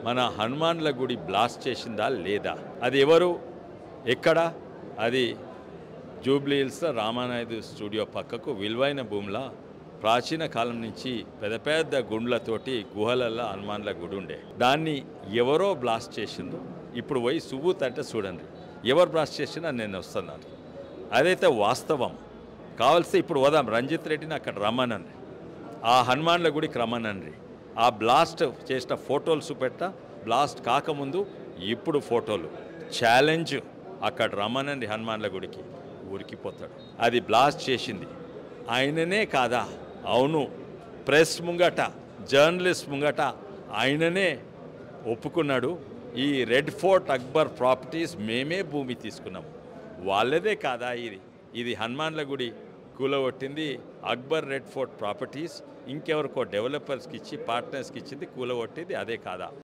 మన హనుమాన్ల గుడి బ్లాస్ట్ చేసిందా లేదా, అది ఎవరు, ఎక్కడ, అది జూబ్లీ హిల్స్ రామానాయుడు స్టూడియో పక్కకు విలువైన భూమిలో ప్రాచీన కాలం నుంచి పెద్ద పెద్ద గుండ్లతోటి గుహలల్లో హనుమాన్ల గుడి ఉండే. దాన్ని ఎవరో బ్లాస్ట్ చేసిండ్రు. ఇప్పుడు పోయి సుబూత్ అంటే చూడండి, ఎవరు బ్లాస్ట్ చేసినా నేను వస్తున్నాను. అదైతే వాస్తవం. కావాల్సి ఇప్పుడు పోదాం, రంజిత్ రెడ్డిని అక్కడ రమ్మనండి, ఆ హనుమాన్ల గుడికి రమ్మనండి. ఆ బ్లాస్ట్ చేసిన ఫోటోలు చూపెట్ట, బ్లాస్ట్ కాకముందు ఇప్పుడు ఫోటోలు ఛాలెంజ్, అక్కడ రమ్మనండి హనుమాన్ల గుడికి, ఉరికిపోతాడు. అది బ్లాస్ట్ చేసింది ఆయననే కాదా? అవును, ప్రెస్ ముంగట, జర్నలిస్ట్ ముంగట ఆయననే ఒప్పుకున్నాడు. ఈ రెడ్ ఫోర్ట్ అక్బర్ ప్రాపర్టీస్ మేమే భూమి తీసుకున్నాము, వాళ్ళదే కాదా ఇది హనుమాన్ల గుడి కూలగొట్టింది అక్బర్ రెడ్ ఫోర్ట్ ప్రాపర్టీస్, ఇంకెవరికో డెవలపర్స్కి ఇచ్చి పార్ట్నర్స్కి ఇచ్చింది కూలగొట్టింది అదే కాదా?